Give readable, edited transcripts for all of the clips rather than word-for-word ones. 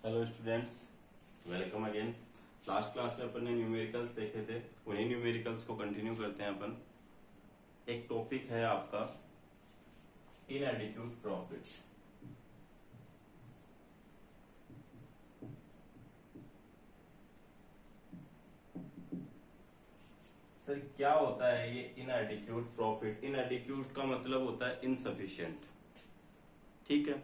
Hello students, welcome again. Last class में अपन ने numericals देखे थे, उन्हीं न्यूमेरिकल्स को कंटिन्यू करते हैं अपन। एक टॉपिक है आपका इनएडिक्यूट प्रॉफिट। सर क्या होता है ये इनएडिक्यूट प्रॉफिट? इनएडिक्यूट का मतलब होता है इनसफिशिएंट। ठीक है,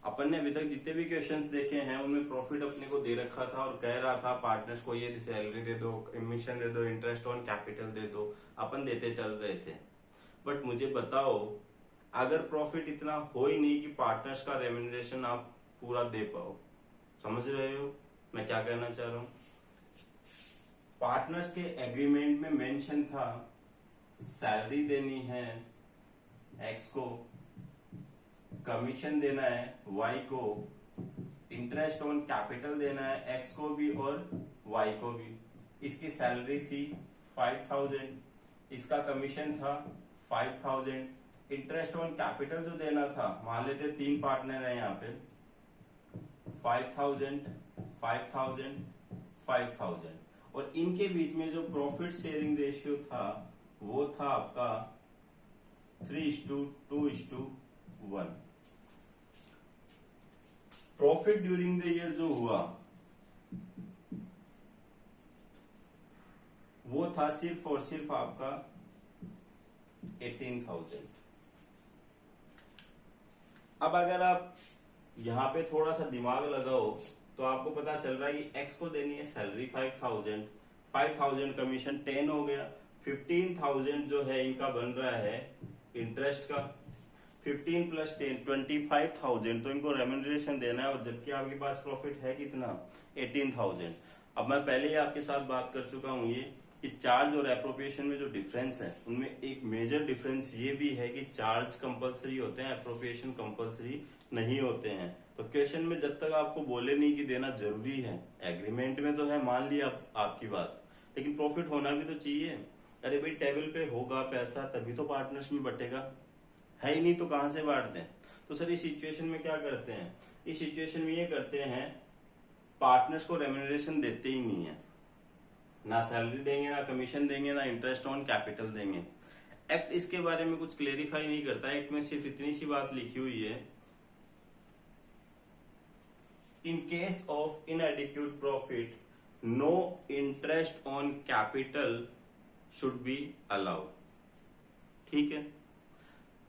अपन ने अभी तक जितने भी क्वेश्चंस देखे हैं उनमें प्रॉफिट अपने को दे रखा था और कह रहा था पार्टनर्स को ये सैलरी दे दो, कमीशन दे दो, इंटरेस्ट ऑन कैपिटल दे दो, अपन देते चल रहे थे। बट मुझे बताओ, अगर प्रॉफिट इतना हो ही नहीं कि पार्टनर्स का रेम्यूनरेशन आप पूरा दे पाओ, समझ रहे हो मैं क्या कहना चाह रहा हूं? पार्टनर्स के एग्रीमेंट में मेंशन था सैलरी देनी है एक्स को, कमीशन देना है वाई को, इंटरेस्ट ऑन कैपिटल देना है एक्स को भी और वाई को भी। इसकी सैलरी थी 5000, इसका कमीशन था 5000, इंटरेस्ट ऑन कैपिटल जो देना था, मान लेते 3 पार्टनर है यहाँ पे, 5000 5000 5000, और इनके बीच में जो प्रॉफिट शेयरिंग रेशियो था वो था आपका 3:2:1। प्रॉफिट ड्यूरिंग द ईयर जो हुआ वो था सिर्फ और सिर्फ आपका 18,000। अब अगर आप यहां पे थोड़ा सा दिमाग लगाओ तो आपको पता चल रहा है कि एक्स को देनी है सैलरी 5000, 5000 कमीशन 10 हो गया, 15,000 जो है इनका बन रहा है इंटरेस्ट का, 15 प्लस 10 25,000 तो इनको रेम्यूनरेशन देना है, और जबकि आपके पास प्रॉफिट है कितना 18,000। अब मैं पहले ही आपके साथ बात कर चुका हूं ये कि चार्ज और एप्रोप्रिएशन में जो डिफरेंस है उनमें एक मेजर डिफरेंस ये भी है कि चार्ज कंपलसरी होते हैं, एप्रोप्रिएशन कंपलसरी नहीं होते हैं। तो क्वेश्चन में जब तक आपको बोले नहीं कि देना जरूरी है, एग्रीमेंट में तो है, मान लिया आपकी बात, लेकिन प्रॉफिट होना भी तो चाहिए। अरे भाई टेबल पे होगा पैसा तभी तो पार्टनर्स में बटेगा, है ही नहीं तो कहां से बांटते हैं? तो सर इस सिचुएशन में क्या करते हैं? इस सिचुएशन में ये करते हैं, पार्टनर्स को रेम्यूनरेशन देते ही नहीं है, ना सैलरी देंगे, ना कमीशन देंगे, ना इंटरेस्ट ऑन कैपिटल देंगे। एक्ट इसके बारे में कुछ क्लेरिफाई नहीं करता। एक्ट में सिर्फ इतनी सी बात लिखी हुई है, in case of inadequate profit no interest on capital should be allowed. ठीक है,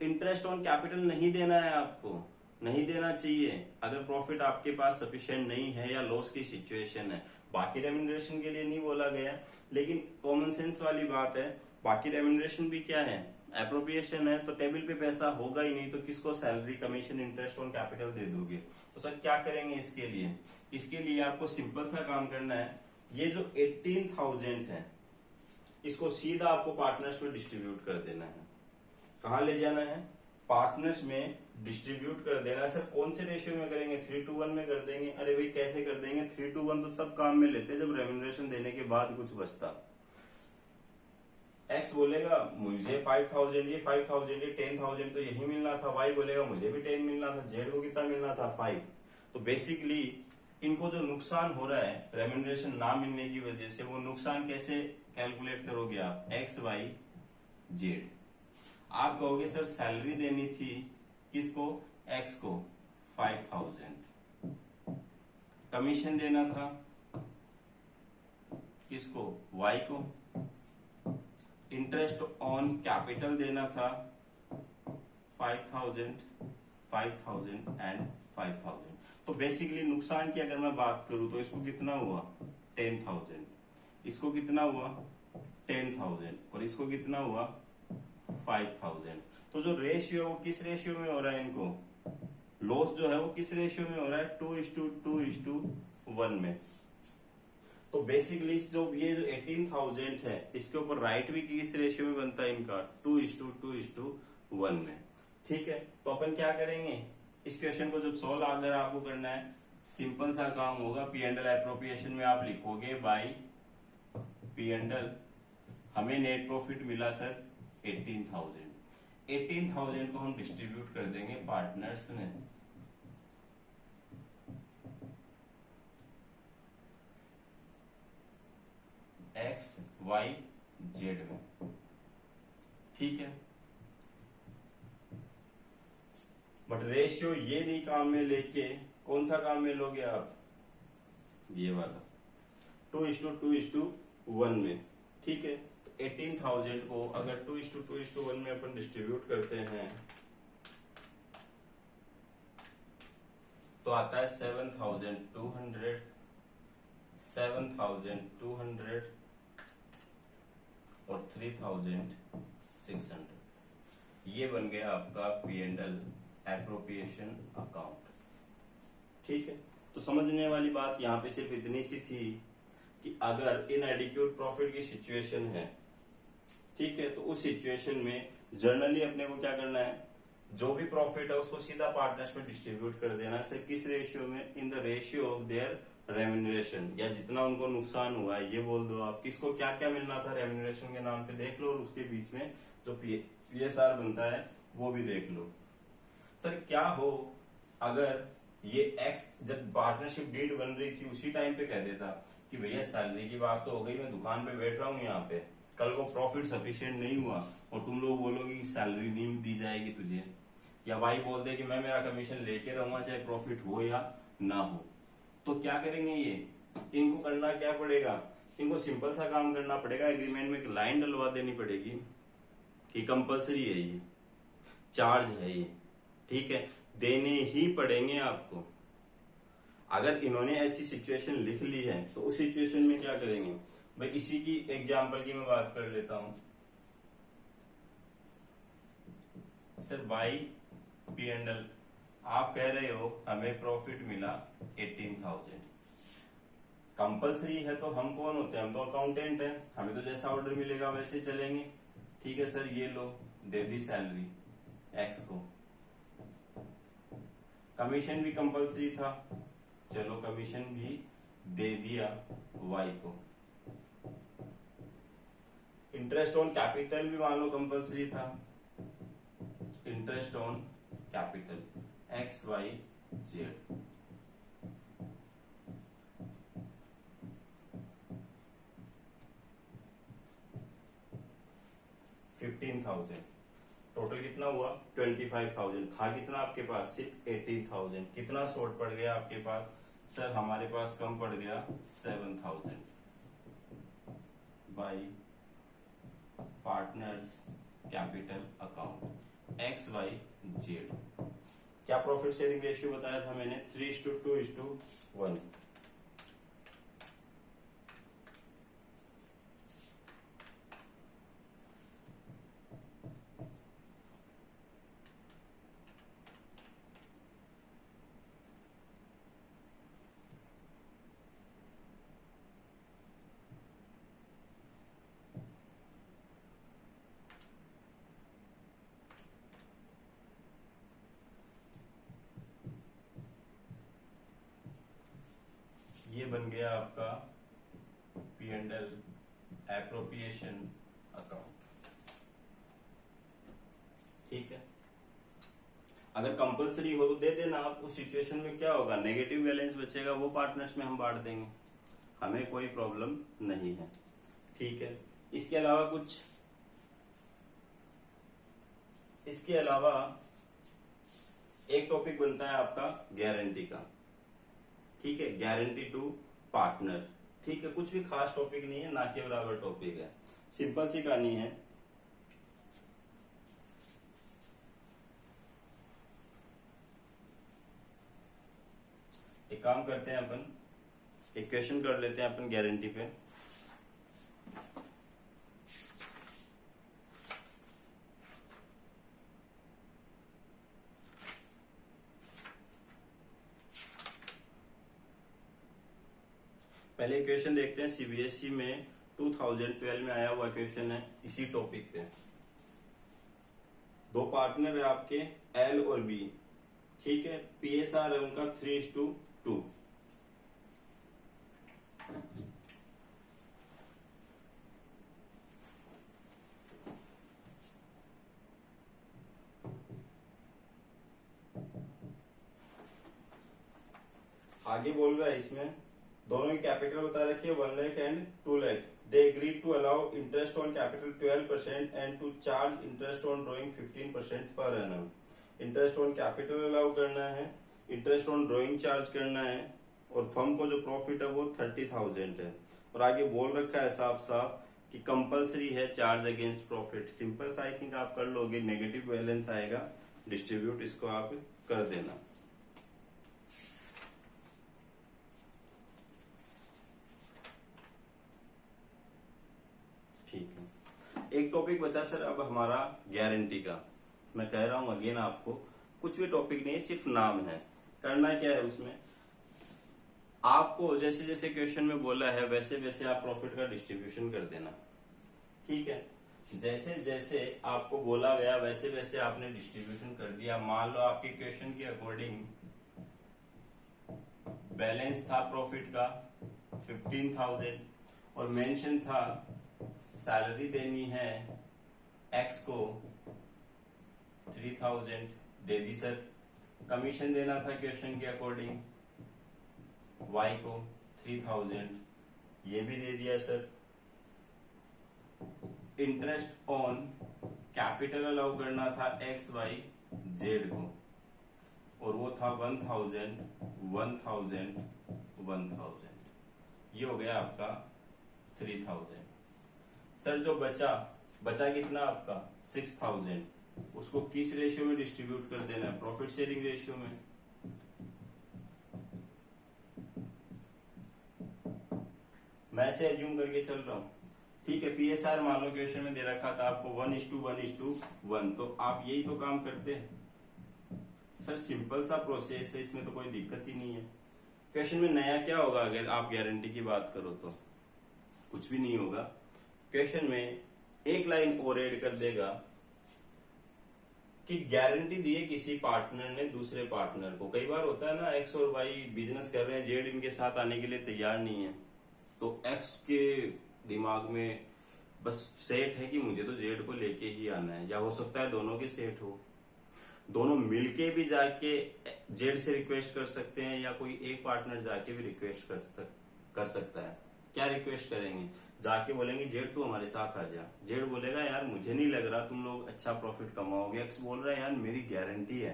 इंटरेस्ट ऑन कैपिटल नहीं देना है आपको, नहीं देना चाहिए अगर प्रॉफिट आपके पास सफिशिएंट नहीं है या लॉस की सिचुएशन है। बाकी रेम्यूनरेशन के लिए नहीं बोला गया, लेकिन कॉमन सेंस वाली बात है। बाकी रेम्यूनरेशन भी क्या है, एप्रोप्रिएशन है, तो टेबल पे पैसा होगा ही नहीं तो किसको salary, commission, interest on capital दे दोगे? तो सर क्या करेंगे इसके लिए? इसके लिए आपको सिंपल सा काम करना है, ये जो 18,000 है इसको सीधा आपको पार्टनर्स में डिस्ट्रीब्यूट कर देना है। कहां ले जाना है? पार्टनर्स में डिस्ट्रीब्यूट कर देना है। सर कौन से रेशियो में करेंगे? 3:1 में कर देंगे। अरे भाई कैसे कर देंगे? 3:1 तो तब काम में लेते जब रेम्यूनरेशन देने के बाद कुछ बचता। एक्स बोलेगा मुझे 5000, ये 5000, ये 10,000 तो यही मिलना था। वाई बोलेगा मुझे भी 10 मिलना था। जेड को कितना मिलना था? 5। तो बेसिकली इनको जो नुकसान हो रहा है रेम्यूनरेशन ना मिलने की वजह से, वो नुकसान कैसे कैलकुलेट करोगे आप? X y z. आप कहोगे सर सैलरी देनी थी किसको? एक्स को 5000, कमीशन देना था किसको? वाई को, इंटरेस्ट ऑन कैपिटल देना था 5000 5000 एंड 5000। तो बेसिकली नुकसान की अगर मैं बात करूं तो इसको कितना हुआ? 10,000, इसको कितना हुआ? 10,000, और इसको कितना हुआ? 5,000। तो जो रेशियो है वो किस रेशियो में हो रहा है? इनको लॉस जो है वो किस रेशियो में हो रहा है? 2:2:1 में। तो बेसिकली जो ये जो 18,000 है इसके ऊपर राइट भी किस रेशियो में बनता है इनका? 2:2:1 में। ठीक है, तो अपन क्या करेंगे इस क्वेश्चन को जब सॉल्व अगर आपको करना है, सिंपल सा काम होगा। पी एंड एल एप्रोप्रिएशन में आप लिखोगे बाई पी एंड एल, हमें नेट प्रॉफिट मिला सर 18,000। 18,000 को हम डिस्ट्रीब्यूट कर देंगे पार्टनर्स में, एक्स वाई जेड में, ठीक है। बट रेशियो ये नहीं काम में लेके कौन सा काम में लोगे आप, ये वाला 2:2:1 में, ठीक है। तो 18,000 को अगर 2:2:1 में अपन डिस्ट्रीब्यूट करते हैं तो आता है 7,200, 7,200 और 3,600। ये बन गया आपका P&L एप्रोप्रिएशन अकाउंट, ठीक है। तो समझने वाली बात यहाँ पे सिर्फ इतनी सी थी कि अगर इनएडिक्वेट प्रॉफिट की सिचुएशन है, ठीक है, तो उस सिचुएशन में जनरली अपने को क्या करना है, जो भी प्रॉफिट है उसको सीधा पार्टनर्स में डिस्ट्रीब्यूट कर देना है। किस रेशियो में, in the ratio of their remuneration, या जितना उनको नुकसान हुआ है ये बोल दो आप, किसको क्या क्या मिलना था रेम्यूनरेशन के नाम पे देख लो, और उसके बीच में जो PSR बनता है वो भी देख लो। सर क्या हो अगर ये एक्स जब पार्टनरशिप डीड बन रही थी उसी टाइम पे कह देता कि भैया सैलरी की बात तो हो गई, मैं दुकान पे बैठ रहा हूँ यहाँ पे, कल को प्रॉफिट सफिशिएंट नहीं हुआ और तुम लोग बोलोगे कि सैलरी नहीं दी जाएगी तुझे, या भाई बोल दे कि मैं मेरा कमीशन लेके रहूंगा चाहे प्रॉफिट हो या ना हो, तो क्या करेंगे ये, इनको करना क्या पड़ेगा, इनको सिंपल सा काम करना पड़ेगा, एग्रीमेंट में एक लाइन डलवा देनी पड़ेगी कि कंपलसरी है ये, चार्ज है ये, ठीक है, देने ही पड़ेंगे आपको। अगर इन्होंने ऐसी सिचुएशन लिख ली है तो उस सिचुएशन में क्या करेंगे भाई, इसी की एग्जांपल की मैं बात कर लेता हूं। सर बाई P&L आप कह रहे हो हमें प्रॉफिट मिला 18,000, कंपलसरी है तो हम कौन होते हैं, हम तो अकाउंटेंट हैं, हमें तो जैसा ऑर्डर मिलेगा वैसे चलेंगे, ठीक है सर, ये लो दे दी सैलरी एक्स को, कमीशन भी कंपलसरी था, चलो कमीशन भी दे दिया वाई को, इंटरेस्ट ऑन कैपिटल भी मान लो कंपलसरी था, interest on capital x y z, total कितना हुआ 25,000, था कितना आपके पास, सिर्फ 18,000, कितना शॉर्ट पड़ गया आपके पास, सर हमारे पास कम पड़ गया 7,000 by partners capital account x y z. क्या प्रॉफिट शेयरिंग रेशियो बताया था मैंने, 3:2:1। ये बन गया आपका P&L एप्रोप्रिएशन अकाउंट, ठीक है। अगर कंपलसरी हो तो दे देना आप, उस सिचुएशन में क्या होगा, नेगेटिव बैलेंस बचेगा, वो पार्टनर्स में हम बांट देंगे, हमें कोई प्रॉब्लम नहीं है, ठीक है। इसके अलावा एक टॉपिक बनता है आपका गारंटी का, ठीक है, गारंटी टू पार्टनर, ठीक है, कुछ भी खास टॉपिक नहीं है, ना के बराबर टॉपिक है, सिंपल सी कहानी है। एक काम करते हैं अपन, एक क्वेश्चन कर लेते हैं अपन गारंटी पे। पहले क्वेश्चन देखते हैं, CBSE में 2012 में आया हुआ क्वेश्चन है इसी टॉपिक पे। दो पार्टनर है आपके L और B, ठीक है, PSR है उनका 3:2। आगे बोल रहा है इसमें दोनों की कैपिटल बता रखी है 1 lakh and 2 lakh, they agreed to allow interest on capital 12% and to charge interest on drawing 15% per annum. Interest on capital allow करना है, इंटरेस्ट ऑन ड्रॉइंग चार्ज करना है, और फर्म को जो प्रॉफिट है वो 30,000 है। और आगे बोल रखा है साफ साफ कि कंपलसरी है चार्ज अगेंस्ट प्रॉफिट। सिंपल सा आई थिंक आप कर लोगे, नेगेटिव बैलेंस आएगा, डिस्ट्रीब्यूट इसको आप कर देना। ठीक है, एक टॉपिक बचा सर अब हमारा गारंटी का। मैं कह रहा हूं अगेन आपको, कुछ भी टॉपिक नहीं है, सिर्फ नाम है। करना क्या है उसमें, आपको जैसे जैसे क्वेश्चन में बोला है वैसे वैसे आप प्रॉफिट का डिस्ट्रीब्यूशन कर देना। ठीक है, जैसे जैसे आपको बोला गया वैसे वैसे आपने डिस्ट्रीब्यूशन कर दिया। मान लो आपके क्वेश्चन के अकॉर्डिंग बैलेंस था प्रॉफिट का 15,000 और मेंशन था सैलरी देनी है एक्स को 3,000, दे दी सर। कमीशन देना था क्वेश्चन के अकॉर्डिंग वाई को 3,000, ये भी दे दिया sir. Interest on capital allow करना था एक्स वाई जेड को, और वो था 1,000 1,000 1,000, ये हो गया आपका 3,000। सर जो बचा कितना आपका 6,000, उसको किस रेशियो में डिस्ट्रीब्यूट कर देना है, प्रॉफिट शेयरिंग रेशियो में। मैं ऐसे एज्यूम करके चल रहा हूं। ठीक है, पीएसआर मान लो क्वेश्चन में दे रखा था आपको 1:1:1, तो आप यही तो काम करते हैं सर। सिंपल सा प्रोसेस है, इसमें तो कोई दिक्कत ही नहीं है। क्वेश्चन में नया क्या होगा अगर आप गारंटी की बात करो तो कुछ भी नहीं होगा। क्वेश्चन में एक लाइन और ऐड कर देगा कि गारंटी दी है किसी पार्टनर ने दूसरे पार्टनर को। कई बार होता है ना, एक्स और वाई बिजनेस कर रहे हैं, जेड इनके साथ आने के लिए तैयार नहीं है, तो एक्स के दिमाग में बस सेट है कि मुझे तो जेड को लेके ही आना है, या हो सकता है दोनों के सेट हो, दोनों मिलके भी जाके जेड से रिक्वेस्ट कर सकते हैं, या कोई एक पार्टनर जाके भी रिक्वेस्ट कर सकता है। क्या रिक्वेस्ट करेंगे, जाके बोलेंगे जेड तू हमारे साथ आ जा। जेड बोलेगा यार मुझे नहीं लग रहा तुम लोग अच्छा प्रॉफिट कमाओगे। एक्स बोल रहा है यार मेरी गारंटी है।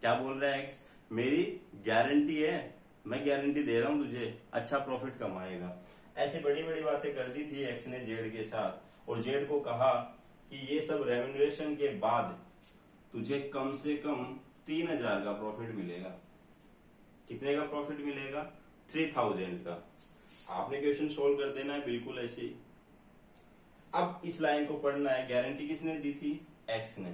क्या बोल रहा है एक्स, मेरी गारंटी है, मैं गारंटी दे रहा हूं तुझे अच्छा प्रॉफिट कमाएगा। ऐसी बड़ी बड़ी बातें कर दी थी एक्स ने जेड के साथ, और जेड को कहा कि ये सब रेम्यूनरेशन के बाद तुझे कम से कम 3,000 का प्रॉफिट मिलेगा। कितने का प्रॉफिट मिलेगा, 3,000 का। आपने क्वेश्चन सोल्व कर देना है बिल्कुल ऐसे ही। अब इस लाइन को पढ़ना है, गारंटी किसने दी थी, एक्स ने।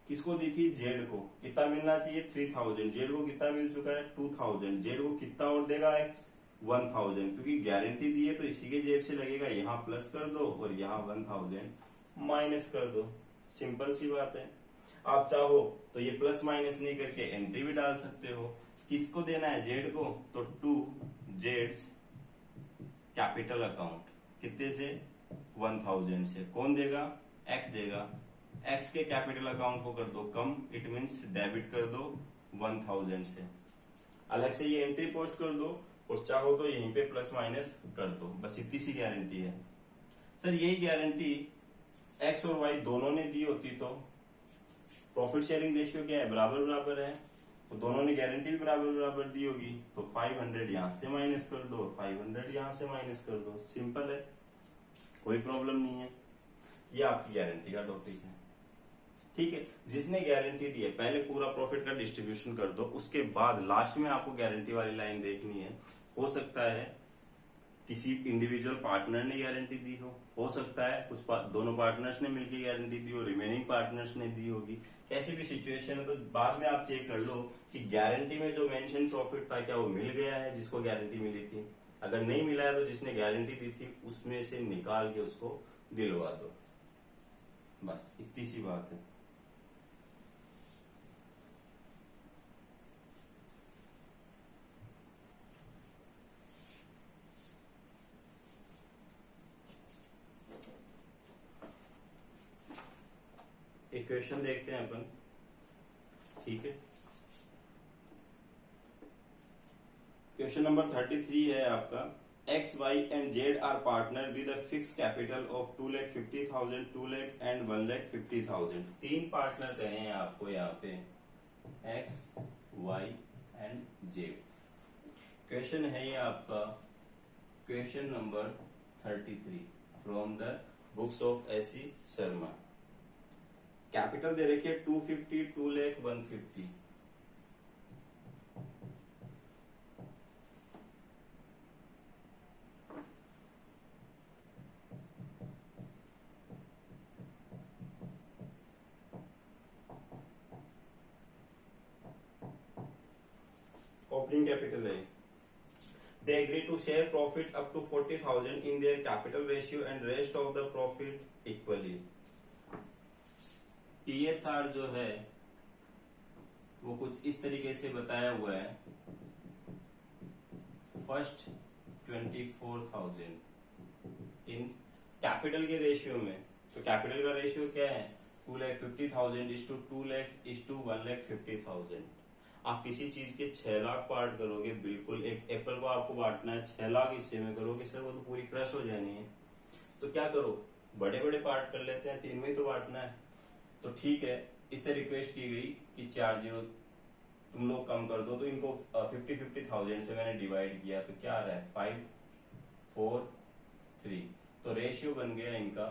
किसको दी थी, जेड को। कितना मिलना चाहिए, 3,000। जेड को कितना मिल चुका है, 2,000। जेड को कितना और देगा एक्स, 1,000, क्योंकि गारंटी दी है तो इसी के जेब से लगेगा। यहाँ प्लस कर दो और यहाँ 1,000 माइनस कर दो। सिंपल सी बात है। आप चाहो तो ये प्लस माइनस नहीं करके एंट्री भी डाल सकते हो। किसको देना है, जेड को, तो टू जेड कैपिटल अकाउंट कितने से, 1,000 से। कौन देगा, एक्स देगा। एक्स के कैपिटल अकाउंट को कर दो कम, इट मीन्स डेबिट कर दो 1,000 से। अलग से ये एंट्री पोस्ट कर दो, और चाहो तो यहीं पे प्लस माइनस कर दो। बस इतनी सी गारंटी है सर। यही गारंटी एक्स और वाई दोनों ने दी होती तो प्रॉफिट शेयरिंग रेशियो क्या है, बराबर बराबर है, तो दोनों ने गारंटी भी बराबर बराबर दी होगी। तो 500 यहां से माइनस कर दो, 500 यहां से माइनस कर दो। सिंपल है, कोई प्रॉब्लम नहीं है। ये आपकी गारंटी का टॉपिक है। ठीक है, जिसने गारंटी दी है पहले पूरा प्रॉफिट का डिस्ट्रीब्यूशन कर दो, उसके बाद लास्ट में आपको गारंटी वाली लाइन देखनी है। हो सकता है किसी इंडिविजुअल पार्टनर ने गारंटी दी हो सकता है कुछ दोनों पार्टनर्स ने मिलकर गारंटी दी हो, रिमेनिंग पार्टनर्स ने दी होगी। कैसी भी सिचुएशन है तो बाद में आप चेक कर लो कि गारंटी में जो मेंशन प्रॉफिट था क्या वो मिल गया है जिसको गारंटी मिली थी। अगर नहीं मिला है तो जिसने गारंटी दी थी उसमें से निकाल के उसको दिलवा दो। बस इतनी सी बात है। एक क्वेश्चन देखते हैं अपन। ठीक है, क्वेश्चन नंबर 33 है आपका। X, Y and Z are partner with a fixed capital of 2,50,000, 2 lakh and 1,50,000। तीन पार्टनर कहे हैं आपको यहाँ पे X, Y and Z। Question है ये आपका question number 33 from the books of S C. Sharma. Capital दे रखी है 250, 2 लाख 150। ओपनिंग कैपिटल है। They agree to share profit up to 40,000 in their capital ratio and rest of the profit equally। PSR जो है वो कुछ इस तरीके से बताया हुआ है। फर्स्ट 24,000 इन कैपिटल के रेशियो में, तो कैपिटल का रेशियो क्या है 2,50,000 is to 2 lakh is to 1,50,000। आप किसी चीज के 6 लाख पार्ट करोगे, बिल्कुल एक एप्पल को आपको बांटना है 6 लाख हिस्से में करोगे सर, वो तो पूरी क्रश हो जानी है। तो क्या करो, बड़े बड़े पार्ट कर लेते हैं, 3 में ही तो बांटना है। तो ठीक है, इससे रिक्वेस्ट की गई कि 4 जीरो तुम लोग कम कर दो, तो इनको 50,000 से मैंने डिवाइड किया, तो क्या आ रहा है 5, 4, 3। तो रेशियो बन गया इनका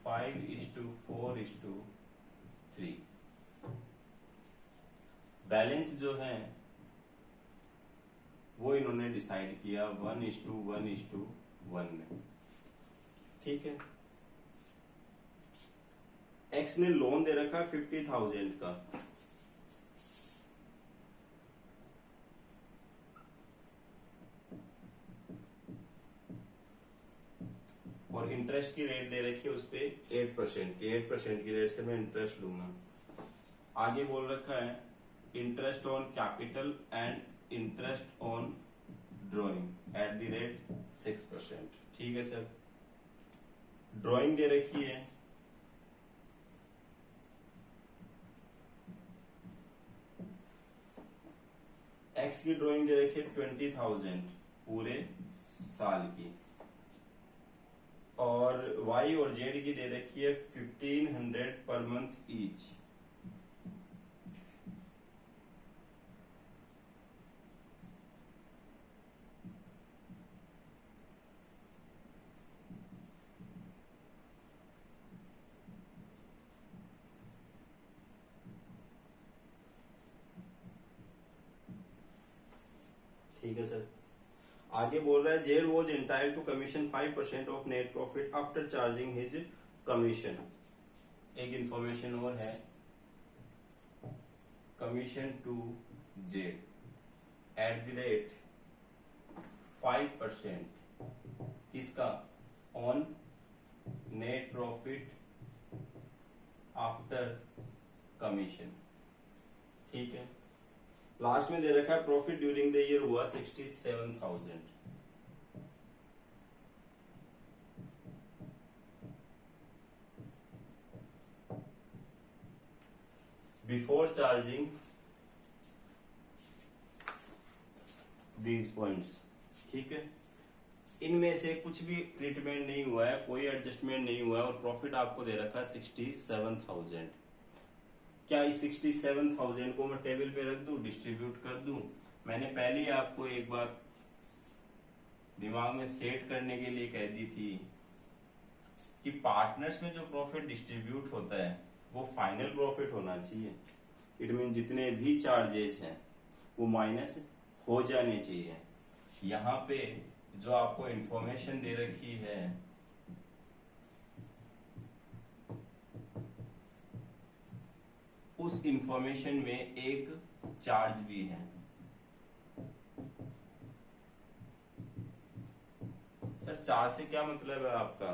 5:4:3। बैलेंस जो है वो इन्होंने डिसाइड किया 1:1:1 में। ठीक है, एक्स ने लोन दे रखा 50,000 का, और इंटरेस्ट की रेट दे रखी है उस पे 8% की, 8% की रेट से मैं इंटरेस्ट लूंगा। आगे बोल रखा है interest on capital and interest on drawing eight the rate 6%। ठीक है सर, ड्रॉइंग दे रखी है एक्स की ड्रॉइंग दे रखी है 20,000 पूरे साल की, और वाई और जेड की दे रखी है 1,500 पर मंथ ईच। ठीक है सर, आगे बोल रहा है Z was entitled to commission 5% of net profit after charging his commission. एक इंफॉर्मेशन और है, commission to Z at the rate 5% किसका on net profit after commission. ठीक है, लास्ट में दे रखा है प्रॉफिट ड्यूरिंग द ईयर हुआ 67,000। Before charging these points. ठीक है, इनमें से कुछ भी ट्रीटमेंट नहीं हुआ है, कोई एडजस्टमेंट नहीं हुआ है, और प्रॉफिट आपको दे रखा है 67,000। क्या इस 67,000 को मैं टेबल पे रख दूं, डिस्ट्रीब्यूट कर दूं? मैंने पहले ही आपको एक बात दिमाग में सेट करने के लिए कह दी थी कि पार्टनर्स में जो प्रॉफिट डिस्ट्रीब्यूट होता है वो फाइनल प्रॉफिट होना चाहिए। इट मीन जितने भी चार्जेस हैं वो माइनस हो जाने चाहिए। यहाँ पे जो आपको इंफॉर्मेशन दे रखी है उस इंफॉर्मेशन में एक चार्ज भी है। सर चार्ज से क्या मतलब है आपका?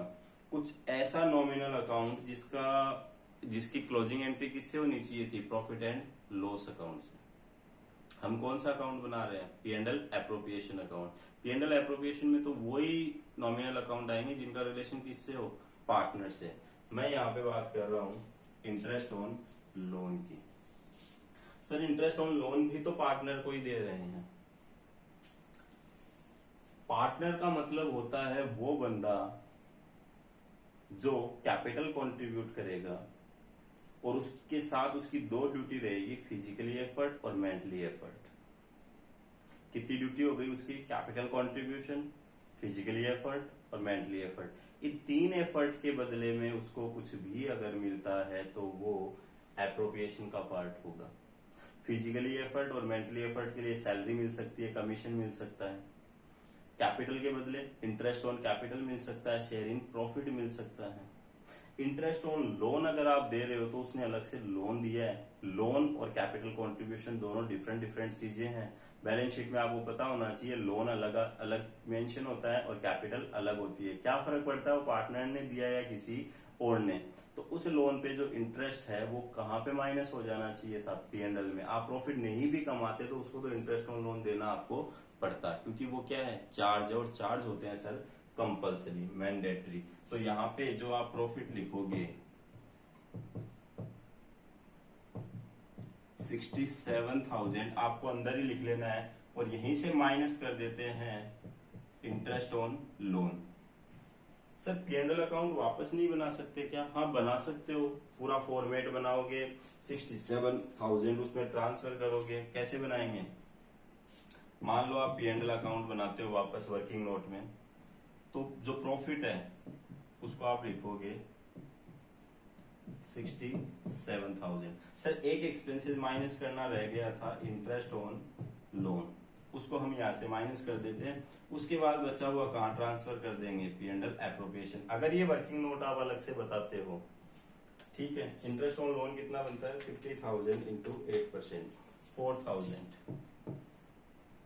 कुछ ऐसा नॉमिनल अकाउंट जिसकी क्लोजिंग एंट्री किससे होनी चाहिए थी? प्रॉफिट एंड लॉस अकाउंट से। हम कौन सा अकाउंट बना रहे हैं? P&L appropriation account. P&L appropriation में तो वही नॉमिनल अकाउंट आएंगे जिनका रिलेशन किससे हो? पार्टनर से। मैं यहाँ पे बात कर रहा हूँ इंटरेस्ट ऑन लोन की। सर इंटरेस्ट ऑन लोन भी तो पार्टनर को ही दे रहे हैं। पार्टनर का मतलब होता है वो बंदा जो कैपिटल कंट्रीब्यूट करेगा और उसके साथ उसकी दो ड्यूटी रहेगी, फिजिकली एफर्ट और मेंटली एफर्ट। कितनी ड्यूटी हो गई उसकी? कैपिटल कंट्रीब्यूशन, फिजिकली एफर्ट और मेंटली एफर्ट। इन तीन एफर्ट के बदले में उसको कुछ भी अगर मिलता है तो वो एप्रोप्रिएशन का पार्ट होगा। फिजिकली एफर्ट और मेंटली एफर्ट के लिए सैलरी मिल सकती है, कमीशन मिल सकता है। कैपिटल के बदले इंटरेस्ट ऑन कैपिटल मिल सकता है, शेयर इन प्रॉफिट मिल सकता है। इंटरेस्ट ऑन लोन अगर आप दे रहे हो तो उसने अलग से लोन दिया है। लोन और कैपिटल कंट्रीब्यूशन दोनों डिफरेंट डिफरेंट चीजें हैं। बैलेंस शीट में आपको पता होना चाहिए, लोन अलग अलग मेंशन होता है और कैपिटल अलग होती है। क्या फर्क पड़ता है वो पार्टनर ने दिया या किसी और ने? तो उस लोन पे जो इंटरेस्ट है वो कहाँ पे माइनस हो जाना चाहिए था? P&L में। आप प्रॉफिट नहीं भी कमाते तो उसको तो इंटरेस्ट ऑन लोन देना आपको पड़ता है, क्योंकि वो क्या है? चार्ज, और चार्ज होते हैं सर कंपल्सरी, मैंडेटरी। तो यहाँ पे जो आप प्रॉफिट लिखोगे 67,000 आपको अंदर ही लिख लेना है और यहीं से माइनस कर देते हैं interest on loan. Sir P&L account वापस नहीं बना सकते क्या? हाँ बना सकते हो। पूरा फॉर्मेट बनाओगे, 67,000 उसमें ट्रांसफर करोगे। कैसे बनाएंगे? मान लो आप P&L अकाउंट बनाते हो वापस वर्किंग नोट में, तो जो प्रॉफिट है उसको आप लिखोगे 67,000। सर एक एक्सपेंसेस माइनस करना रह गया था, इंटरेस्ट ऑन लोन, उसको हम यहाँ से माइनस कर देते हैं। उसके बाद बचा हुआ कहाँ ट्रांसफर कर देंगे? P&L appropriation. अगर ये वर्किंग नोट आप अलग से बताते हो, ठीक है। इंटरेस्ट ऑन लोन कितना बनता है? 50,000 इंटू 8%, 4,000,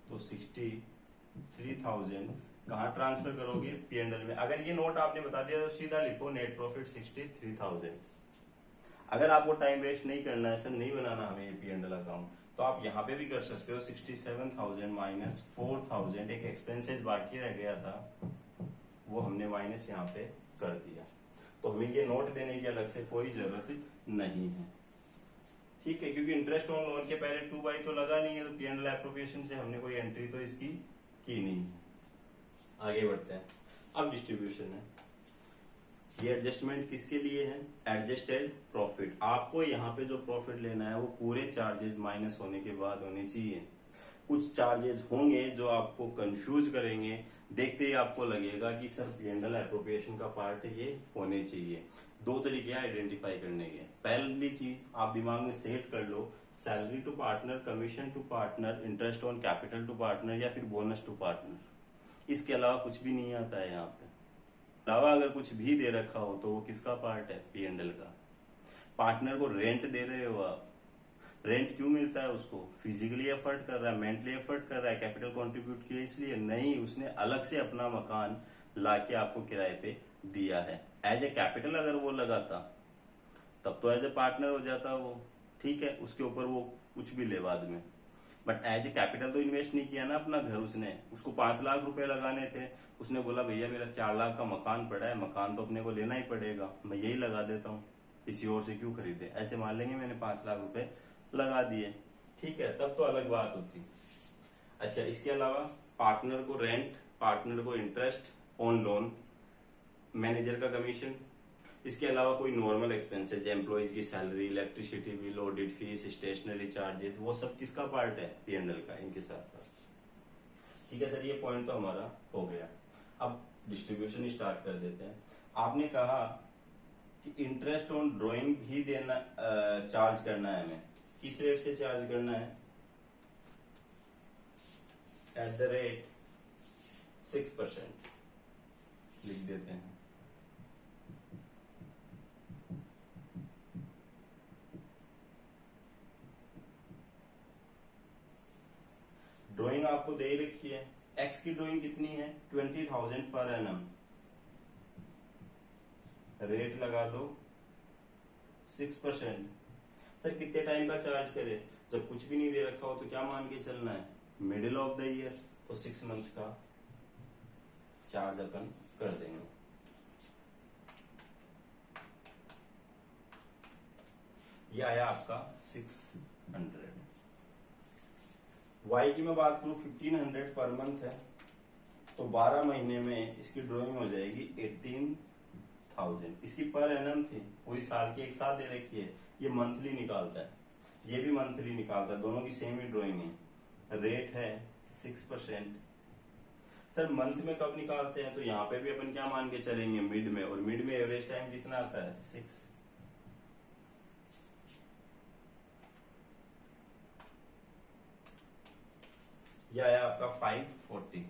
तो 63,000 कहाँ ट्रांसफर करोगे? P&L में। अगर ये नोट आपने बता दिया तो सीधा लिखो नेट प्रॉफिट 63,000। अगर आपको टाइम वेस्ट नहीं करना है, सर नहीं बनाना हमें ये P&L अकाउंट, तो आप यहाँ पे भी कर सकते हो। 67,000 माइनस 4,000, एक एक्सपेंसेस बाकी रह गया था वो हमने माइनस यहाँ पे कर दिया। तो हमें ये नोट देने की अलग से कोई जरूरत नहीं है, ठीक है, क्योंकि इंटरेस्ट ऑन लोन के पहले 2/2 तो लगा नहीं है, तो P&L एप्रोप्रिएशन से हमने कोई एंट्री तो इसकी की नहीं। आगे बढ़ते हैं। अब डिस्ट्रीब्यूशन है। ये एडजस्टमेंट किसके लिए है? Adjusted profit. आपको यहाँ पे जो प्रॉफिट लेना है वो पूरे चार्जेस माइनस होने के बाद होने चाहिए। कुछ चार्जेस होंगे जो आपको कंफ्यूज करेंगे, देखते ही आपको लगेगा कि सर P&L एप्रोप्रिएशन का पार्ट ये होने चाहिए। दो तरीके हैं आइडेंटिफाई करने के। पहली चीज आप दिमाग में सेट कर लो, salary to partner, commission to partner, interest on capital to partner या फिर बोनस टू पार्टनर। इसके अलावा कुछ भी नहीं आता है यहाँ पे। अलावा अगर कुछ भी दे रखा हो तो वो किसका पार्ट है? P&L का। पार्टनर को रेंट दे रहे हो आप, रेंट क्यों मिलता है उसको? फिजिकली एफर्ट कर रहा है, मेंटली एफर्ट कर रहा है, कैपिटल कंट्रीब्यूट किया इसलिए नहीं, उसने अलग से अपना मकान लाके आपको किराए पे दिया है। एज ए कैपिटल अगर वो लगाता तब तो एज ए पार्टनर हो जाता वो, ठीक है, उसके ऊपर वो कुछ भी ले बाद में। बट एज ए कैपिटल तो इन्वेस्ट नहीं किया ना अपना घर उसने। उसको 5 लाख रुपए लगाने थे, उसने बोला भैया मेरा 4 लाख का मकान पड़ा है, मकान तो अपने को लेना ही पड़ेगा, मैं यही लगा देता हूँ, किसी और से क्यों खरीदे। ऐसे मान लेंगे मैंने 5 लाख रुपए लगा दिए, ठीक है, तब तो अलग बात होती। अच्छा, इसके अलावा पार्टनर को रेंट, पार्टनर को इंटरेस्ट ऑन लोन, मैनेजर का कमीशन, इसके अलावा कोई नॉर्मल एक्सपेंसेस, एम्प्लॉयज की salary, electricity bill, audit fees, stationery charges, वो सब किसका पार्ट है? P&L का, इनके साथ साथ। ठीक है सर, ये पॉइंट तो हमारा हो गया। अब डिस्ट्रीब्यूशन स्टार्ट कर देते हैं। आपने कहा कि इंटरेस्ट ऑन ड्रॉइंग भी देना, चार्ज करना है हमें। किस रेट से चार्ज करना है? एट द रेट 6% लिख देते हैं। ड्राइंग आपको दे ही रखी है। एक्स की ड्राइंग कितनी है? 20,000 पर एनम। रेट लगा दो 6%। सर कितने टाइम का चार्ज करे? जब कुछ भी नहीं दे रखा हो तो क्या मान के चलना है? मिडिल ऑफ द ईयर, तो 6 मंथ का चार्ज अपन कर देंगे। ये आया आपका 600। वाई की मैं बात करूं 1500 पर मंथ है, तो 12 महीने में इसकी ड्राइंग हो जाएगी 18,000। इसकी पर एनम थी, पूरी साल की एक साथ दे रखी है, ये मंथली निकालता है, ये भी मंथली निकालता है, दोनों की सेम ही ड्राइंग है। रेट है 6%। सर मंथ में कब निकालते हैं, तो यहाँ पे भी अपन क्या मान के चलेंगे, मिड में, और मिड में एवरेज टाइम कितना आता है 6। यह आया आपका 540।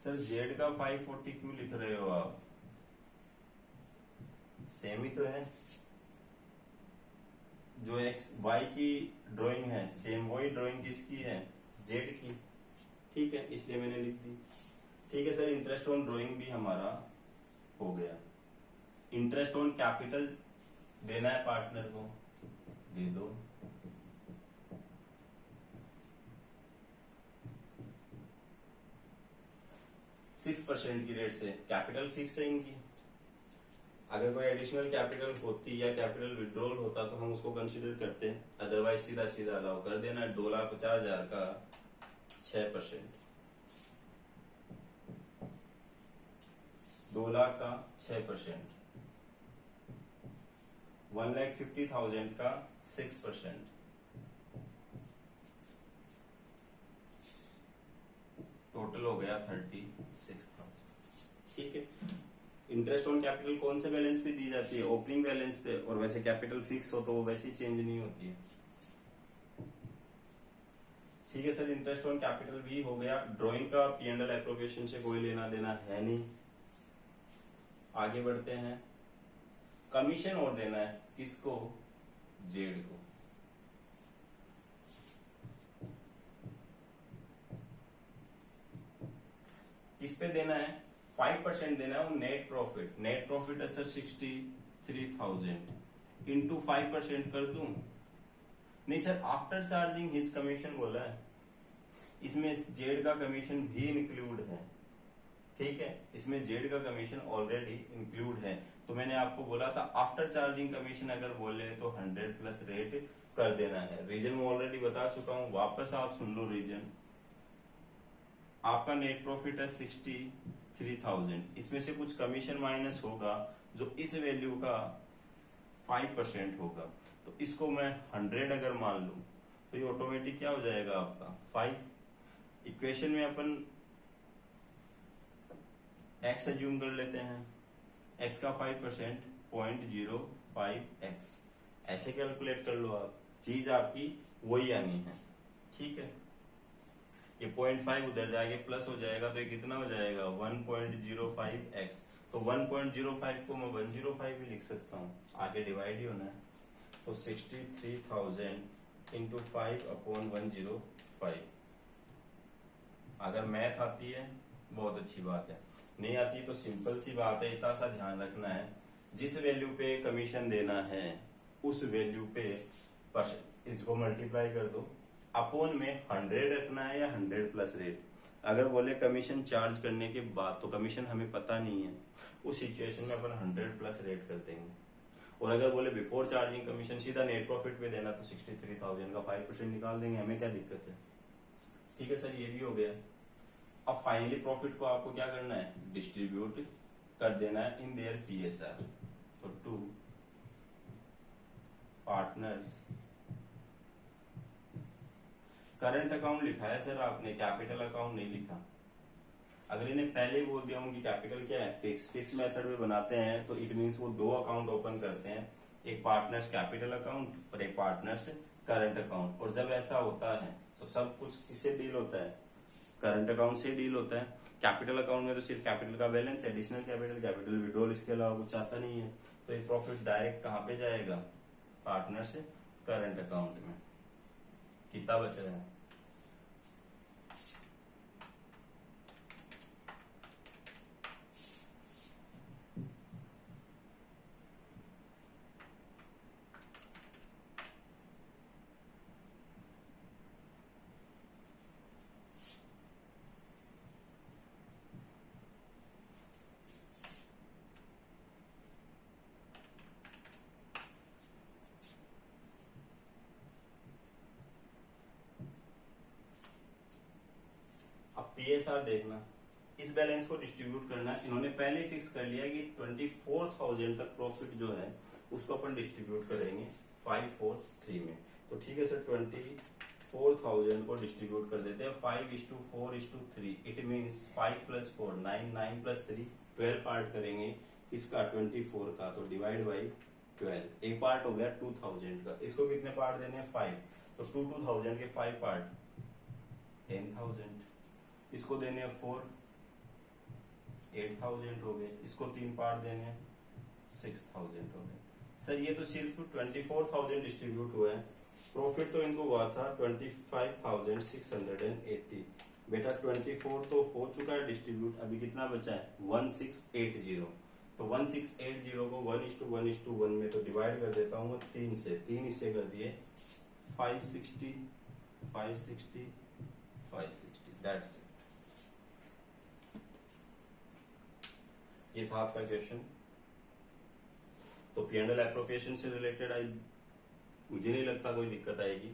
सर जेड का 540 क्यों लिख रहे हो आप, सेम ही तो है, जो एक्स वाई की ड्राइंग है सेम वही ड्राइंग किसकी है, जेड की, ठीक है, इसलिए मैंने लिख दी। ठीक है सर, इंटरेस्ट ऑन ड्राइंग भी हमारा हो गया। इंटरेस्ट ऑन कैपिटल देना है पार्टनर को, दे दो। सिक्स % की रेट से कैपिटल फिक्स है इनकी। अगर कोई एडिशनल कैपिटल होती या कैपिटल विड्रॉल होता तो हम उसको कंसीडर करते हैं, अदरवाइज सीधा सीधा अलाउ कर देना। 2,50,000 का 6%, 2 लाख का 6%, 1,50,000 का 6%, टोटल हो गया 36,000। ठीक है, इंटरेस्ट ऑन कैपिटल कौन से बैलेंस पे दी जाती है, ओपनिंग बैलेंस पे, और वैसे कैपिटल फिक्स हो तो वो वैसे ही चेंज नहीं होती है। ठीक है सर, इंटरेस्ट ऑन कैपिटल भी हो गया। ड्राइंग का P&L एप्रोप्रिएशन से कोई लेना देना है नहीं। आगे बढ़ते हैं, कमीशन और देना है किसको, जेड को। किस पे देना है, 5% देना है वो नेट प्रॉफिट। नेट प्रॉफिट है सर 63,000 इंटू 5% कर दूं, नहीं sir after charging his commission बोला है, इसमें जेड का कमीशन भी इंक्लूड है। ठीक है, इसमें जेड का कमीशन ऑलरेडी इंक्लूड है, तो मैंने आपको बोला था आफ्टर चार्जिंग कमीशन अगर बोले तो 100 प्लस रेट कर देना है। रीजन मैं ऑलरेडी बता चुका हूं, वापस आप सुन लो रीजन। आपका नेट प्रॉफिट है 63,000, इसमें से कुछ कमीशन माइनस होगा जो इस वैल्यू का 5% होगा, तो इसको मैं 100 अगर मान लूं तो ये ऑटोमेटिक क्या हो जाएगा आपका 5। इक्वेशन में अपन x अज्यूम कर लेते हैं, x का 5% 0.05x, ऐसे कैलकुलेट कर लो आप, चीज आपकी वही आनी है। ठीक है, ये 0.5 उधर जाके प्लस हो जाएगा तो ये कितना हो जाएगा 1.05x, तो 1.05 को मैं 105 भी लिख सकता हूँ, आगे डिवाइड ही होना है, तो 63,000 इंटू 5/105। अगर मैथ आती है बहुत अच्छी बात है, नहीं आती तो सिंपल सी बात है, इतना सा ध्यान रखना है, जिस वैल्यू पे कमीशन देना है उस वैल्यू पे इसको मल्टीप्लाई कर दो, अपॉन में 100 रखना है या 100 प्लस रेट। अगर बोले कमीशन चार्ज करने के बाद तो कमीशन हमें पता नहीं है, उस सिचुएशन में अपन 100 प्लस रेट कर देंगे। और अगर बोले बिफोर चार्जिंग कमीशन सीधा नेट प्रॉफिट पे देना तो 63,000 का 5% निकाल देंगे, हमें क्या दिक्कत है। ठीक है सर, ये भी हो गया। अब फाइनली प्रॉफिट को आपको क्या करना है, डिस्ट्रीब्यूट कर देना है इन देयर PSR। तो टू पार्टनर्स, करंट अकाउंट लिखा है सर आपने, कैपिटल अकाउंट नहीं लिखा। अगर इन्हें पहले ही बोल दिया हूं कि कैपिटल क्या है, फिक्स मेथड में बनाते हैं तो इट मींस वो 2 अकाउंट ओपन करते हैं, एक पार्टनर्स कैपिटल अकाउंट और एक पार्टनर्स करंट अकाउंट। और जब ऐसा होता है तो सब कुछ किससे डील होता है, करंट अकाउंट से डील होता है। कैपिटल अकाउंट में तो सिर्फ कैपिटल का बैलेंस, एडिशनल कैपिटल विड्रॉल, इसके अलावा कुछ आता नहीं है, तो ये प्रॉफिट डायरेक्ट कहाँ पे जाएगा, पार्टनर्स करंट अकाउंट में। कितना बच रहा है, TSR देखना, इस बैलेंस को डिस्ट्रीब्यूट करना। इन्होंने पहले फिक्स कर लिया कि 24,000 तक प्रॉफिट जो है उसको अपन डिस्ट्रीब्यूट करेंगे 5 4 3 में। तो ठीक है सर, 24,000 को डिस्ट्रीब्यूट कर देते हैं 5:4:3। इट मीन्स 5 + 4 9, 9 + 3 12 पार्ट करेंगे इसका 24 का, तो डिवाइड बाई 12। एक पार्ट हो गया 2000 का, इसको कितने पार्ट देने हैं 5, तो 2000 के 5 पार्ट 10,000, इसको देने हैं 4 8,000 हो गए, इसको 3 पार्ट देने हैं 6,000 हो गए। सर ये तो सिर्फ 24,000 डिस्ट्रीब्यूट हुआ है, प्रॉफिट तो इनको हुआ था 25,680। बेटा 24 तो हो चुका है डिस्ट्रीब्यूट, अभी कितना बचा है 1680। तो 1680 को 1:1:1 में तो डिवाइड कर देता हूँ 3 से, 3 इससे कर दिए 560 560 560, दैट्स इट। ये था आपका क्वेश्चन। तो P&L एप्रोप्रिएशन से रिलेटेड मुझे नहीं लगता कोई दिक्कत आएगी।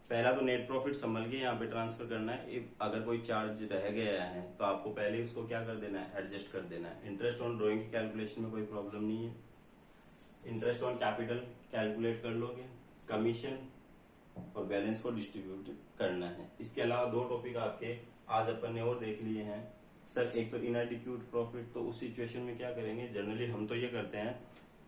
पहला तो नेट प्रॉफिट संभल के यहाँ पे ट्रांसफर करना है। अगर कोई चार्ज रह गया है तो आपको पहले उसको क्या कर देना है, एडजस्ट कर देना है। इंटरेस्ट ऑन ड्रॉइंग की कैलकुलेशन में कोई प्रॉब्लम नहीं है, इंटरेस्ट ऑन कैपिटल कैलकुलेट कर लोगे, कमीशन और बैलेंस को डिस्ट्रीब्यूट करना है। इसके अलावा 2 टॉपिक आपके आज अपन ने और देख लिए हैं सर। एक तो इनएडिक्यूट प्रॉफिट, तो उस सिचुएशन में क्या करेंगे, जनरली हम तो ये करते हैं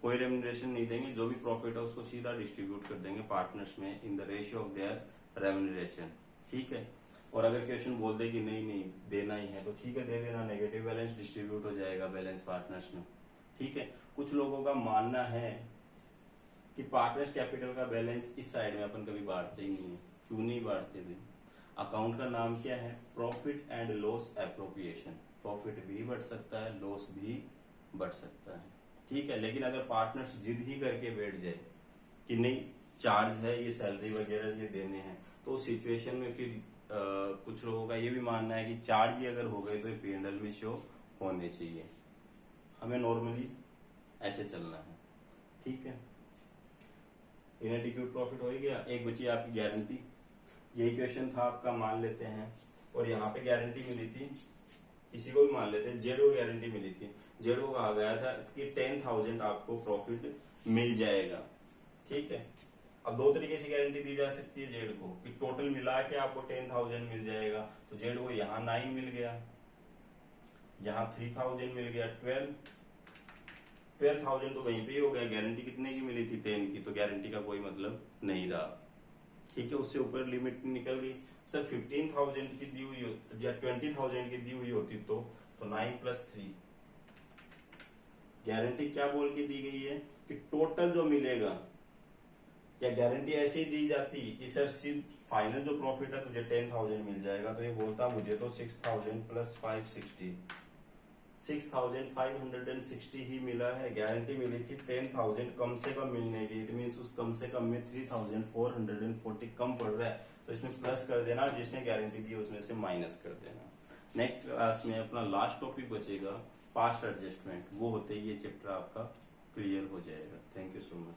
कोई रेम्यूनरेशन नहीं देंगे, जो भी प्रॉफिट है उसको सीधा डिस्ट्रीब्यूट कर देंगे पार्टनर्स में in the ratio of their remuneration, ठीक है। और अगर क्वेश्चन बोल दे कि नहीं नहीं देना ही है तो ठीक है दे देना, नेगेटिव बैलेंस डिस्ट्रीब्यूट हो जाएगा बैलेंस पार्टनर्स में, ठीक है। कुछ लोगों का मानना है कि पार्टनर्स कैपिटल का बैलेंस इस साइड में अपन कभी बांटते ही नहीं है। क्यों नहीं बांटते थे? अकाउंट का नाम क्या है, profit and loss appropriation. Profit भी बढ़ सकता है, लॉस भी बढ़ सकता है, ठीक है। लेकिन अगर पार्टनर्स जिद ही करके बैठ जाए कि नहीं चार्ज है, ये सैलरी वगैरह ये देने हैं, तो उस सिचुएशन में फिर कुछ लोगों का ये भी मानना है कि चार्ज ही अगर हो गए तो ये P&L में शो होने चाहिए। हमें नॉर्मली ऐसे चलना है, ठीक है। इनएडिक्यूट प्रॉफिट हो ही गया। एक बची आपकी गारंटी, यही क्वेश्चन था आपका, मान लेते हैं। और यहाँ पे गारंटी मिली थी, किसी को भी मान लेते हैं, जेड को गारंटी मिली थी। जेड को कहा गया था कि 10,000 आपको प्रॉफिट मिल जाएगा, ठीक है। अब 2 तरीके से गारंटी दी जा सकती है जेड को कि टोटल मिला के आपको 10,000 मिल जाएगा। तो जेड को यहाँ 9 मिल गया, यहाँ 3,000 मिल गया, 12,000 तो वहीं पे ही हो गया। गारंटी कितने की मिली थी 10 की, तो गारंटी का कोई मतलब नहीं रहा, ठीक है। उससे ऊपर लिमिट निकल गई। सर 15,000 की दी हुई या 20,000 की दी हुई होती तो 9 + 3। गारंटी क्या बोल के दी गई है कि टोटल जो मिलेगा, क्या गारंटी ऐसे ही दी जाती कि सर सिर्फ फाइनल जो प्रॉफिट है तुझे 10,000 मिल जाएगा, तो ये बोलता मुझे तो 6,000 + 560 6,560 ही मिला है। गारंटी मिली थी 10,000 कम से कम मिलने की, इट मीन्स उस कम से कम में 3,440 कम पड़ रहा है, तो इसमें प्लस कर देना, जिसने गारंटी दी उसमें से माइनस कर देना। नेक्स्ट क्लास में अपना लास्ट टॉपिक बचेगा पास्ट एडजस्टमेंट, वो होते ही ये चैप्टर आपका क्लियर हो जाएगा। Thank you so much.